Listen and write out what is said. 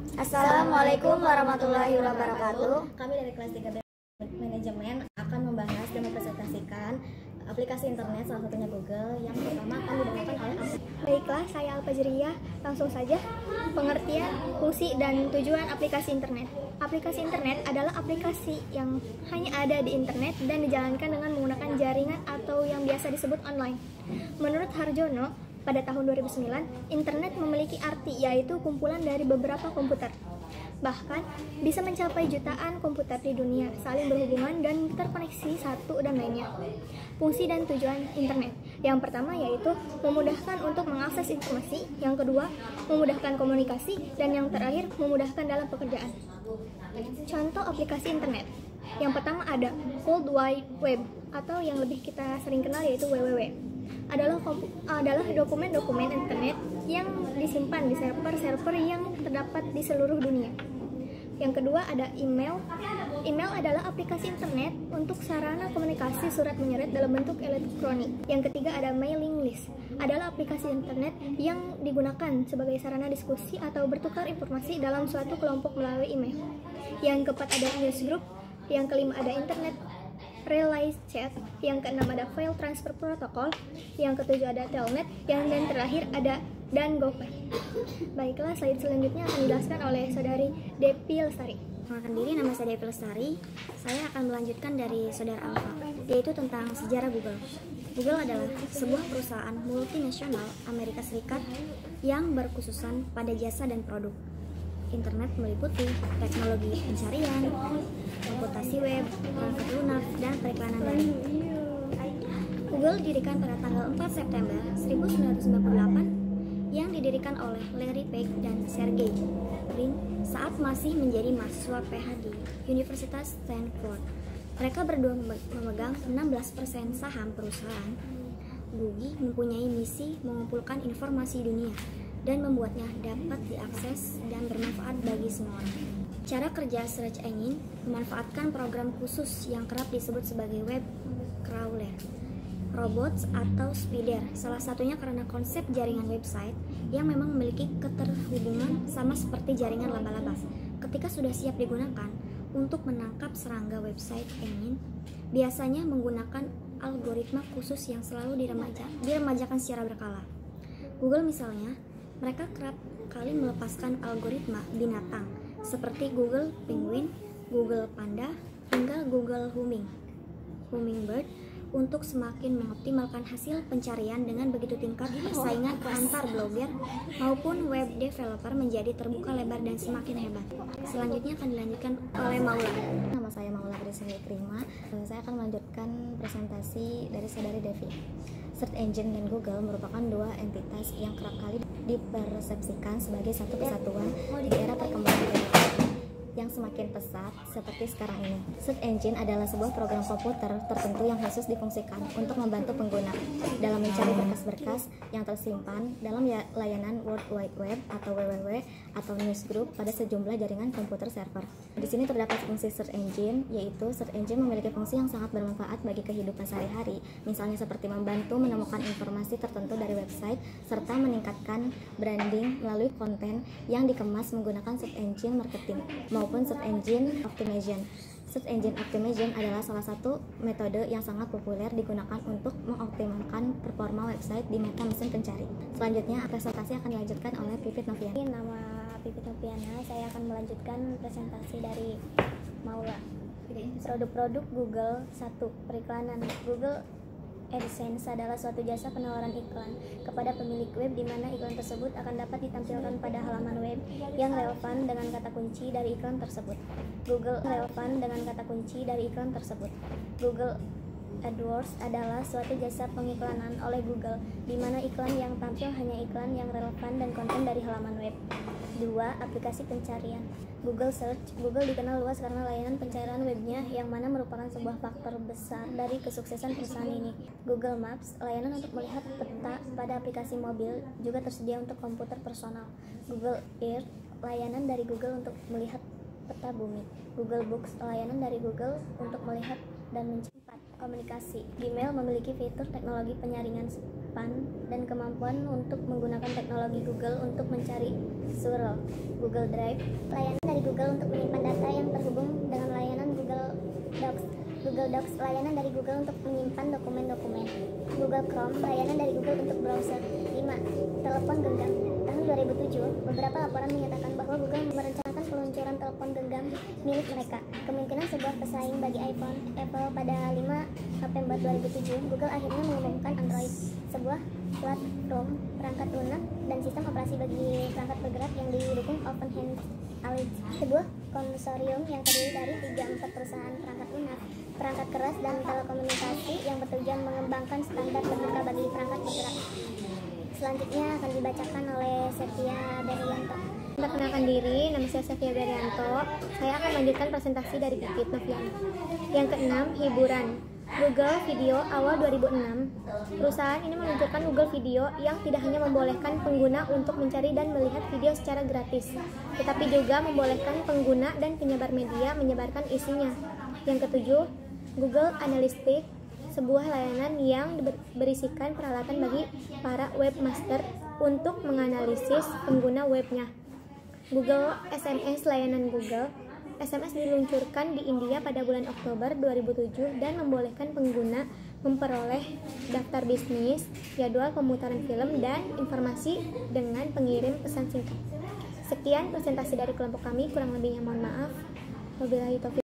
Assalamualaikum warahmatullahi wabarakatuh. Kami dari kelas 3B Manajemen akan membahas dan mempresentasikan aplikasi internet, salah satunya Google, yang pertama akan dibawakan oleh Baiklah, saya Alfajriyah. Langsung saja, pengertian, fungsi, dan tujuan aplikasi internet. Aplikasi internet adalah aplikasi yang hanya ada di internet dan dijalankan dengan menggunakan jaringan atau yang biasa disebut online. Menurut Harjono, pada tahun 2009, internet memiliki arti yaitu kumpulan dari beberapa komputer. Bahkan, bisa mencapai jutaan komputer di dunia saling berhubungan dan terkoneksi satu dan lainnya. Fungsi dan tujuan internet. Yang pertama yaitu memudahkan untuk mengakses informasi, yang kedua memudahkan komunikasi, dan yang terakhir memudahkan dalam pekerjaan. Contoh aplikasi internet. Yang pertama ada World Wide Web atau yang lebih kita sering kenal yaitu WWW. Adalah dokumen-dokumen internet yang disimpan di server-server yang terdapat di seluruh dunia. Yang kedua ada email. Email adalah aplikasi internet untuk sarana komunikasi surat menyeret dalam bentuk elektronik. Yang ketiga ada mailing list. Adalah aplikasi internet yang digunakan sebagai sarana diskusi atau bertukar informasi dalam suatu kelompok melalui email. Yang keempat ada newsgroup. Yang kelima ada internet relay chat. Yang keenam ada file transfer protocol. Yang ketujuh ada telnet. Dan terakhir ada GoPay. Baiklah, slide selanjutnya akan dijelaskan oleh Saudari Depi Lestari. Perkenalkan diri, nama saya Depi Lestari. Saya akan melanjutkan dari Saudara Alfa, yaitu tentang sejarah Google. Google adalah sebuah perusahaan multinasional Amerika Serikat yang berkhususan pada jasa dan produk. Internet meliputi teknologi pencarian, komputasi web, perangkat lunak, dan periklanan daring. Google didirikan pada tanggal 4 September 1998 yang didirikan oleh Larry Page dan Sergey Brin saat masih menjadi mahasiswa PhD di Universitas Stanford. Mereka berdua memegang 16% saham perusahaan. Google mempunyai misi mengumpulkan informasi dunia dan membuatnya dapat diakses dan bermanfaat bagi semua orang. Cara kerja search engine memanfaatkan program khusus yang kerap disebut sebagai web crawler, robots atau spider, salah satunya karena konsep jaringan website yang memang memiliki keterhubungan sama seperti jaringan laba-laba. Ketika sudah siap digunakan untuk menangkap serangga website engine, biasanya menggunakan algoritma khusus yang selalu diremajakan secara berkala. Google misalnya, mereka kerap kali melepaskan algoritma binatang seperti Google Penguin, Google Panda, hingga Google Hummingbird untuk semakin mengoptimalkan hasil pencarian. Dengan begitu tingkat persaingan antar blogger maupun web developer menjadi terbuka lebar dan semakin hebat. Selanjutnya akan dilanjutkan oleh Maula. Nama saya Maula Grisini Prima. Saya akan melanjutkan presentasi dari Saudari Devi. Search engine dan Google merupakan dua entitas yang kerap kali dipersepsikan sebagai satu kesatuan di era perkembangan teknologi yang semakin pesat seperti sekarang ini. Search engine adalah sebuah program komputer tertentu yang khusus difungsikan untuk membantu pengguna dalam mencari berkas-berkas yang tersimpan dalam layanan World Wide Web atau WWW atau newsgroup pada sejumlah jaringan komputer server. Di sini terdapat fungsi search engine, yaitu search engine memiliki fungsi yang sangat bermanfaat bagi kehidupan sehari-hari, misalnya seperti membantu menemukan informasi tertentu dari website serta meningkatkan branding melalui konten yang dikemas menggunakan search engine marketing maupun search engine optimization. Search engine optimization adalah salah satu metode yang sangat populer digunakan untuk mengoptimalkan performa website di mata mesin pencari. Selanjutnya, presentasi akan dilanjutkan oleh Pipit Noviana. Nama Pipit Noviana, saya akan melanjutkan presentasi dari Maula. Produk-produk Google. 1. Periklanan. Google AdSense adalah suatu jasa penawaran iklan kepada pemilik web di mana iklan tersebut akan dapat ditampilkan pada halaman web yang relevan dengan kata kunci dari iklan tersebut. Google AdWords adalah suatu jasa pengiklanan oleh Google di mana iklan yang tampil hanya iklan yang relevan dan konten dari halaman web. 2. Aplikasi pencarian. Google Search. Google dikenal luas karena layanan pencarian webnya yang mana merupakan sebuah faktor besar dari kesuksesan perusahaan ini. Google Maps, layanan untuk melihat peta pada aplikasi mobil, juga tersedia untuk komputer personal. Google Earth, layanan dari Google untuk melihat peta bumi. Google Books, layanan dari Google untuk melihat dan mencatat. Komunikasi. Gmail memiliki fitur teknologi penyaringan kesiapan dan kemampuan untuk menggunakan teknologi Google untuk mencari URL Google Drive, layanan dari Google untuk menyimpan data yang terhubung dengan layanan Google Docs. Google Docs, layanan dari Google untuk menyimpan dokumen-dokumen. Google Chrome, layanan dari Google untuk browser. 5. Telepon genggam. Tahun 2007, beberapa laporan menyatakan bahwa Google merencanakan peluncuran telepon genggam milik mereka. Kemungkinan sebuah pesaing bagi iPhone Apple. Pada 5 November 2007, Google akhirnya mengumumkan Android, sebuah platform perangkat lunak dan sistem operasi bagi perangkat bergerak yang didukung Open Alliance, sebuah konsorium yang terdiri dari 3-4 perusahaan perangkat lunak, perangkat keras, dan telekomunikasi yang bertujuan mengembangkan standar terbuka bagi perangkat bergerak. Selanjutnya akan dibacakan oleh Setia Berianto. Perkenalkan diri, nama saya Setia Berianto. Saya akan melanjutkan presentasi dari Pipit Noviana. Yang keenam, hiburan. Google Video awal 2006. Perusahaan ini meluncurkan Google Video yang tidak hanya membolehkan pengguna untuk mencari dan melihat video secara gratis, tetapi juga membolehkan pengguna dan penyebar media menyebarkan isinya. Yang ketujuh, Google Analytics, sebuah layanan yang berisikan peralatan bagi para webmaster untuk menganalisis pengguna webnya. Google SMS, layanan Google SMS diluncurkan di India pada bulan Oktober 2007 dan membolehkan pengguna memperoleh daftar bisnis, jadwal pemutaran film, dan informasi dengan pengirim pesan singkat. Sekian presentasi dari kelompok kami, kurang lebihnya mohon maaf. Wabillahi taufiq.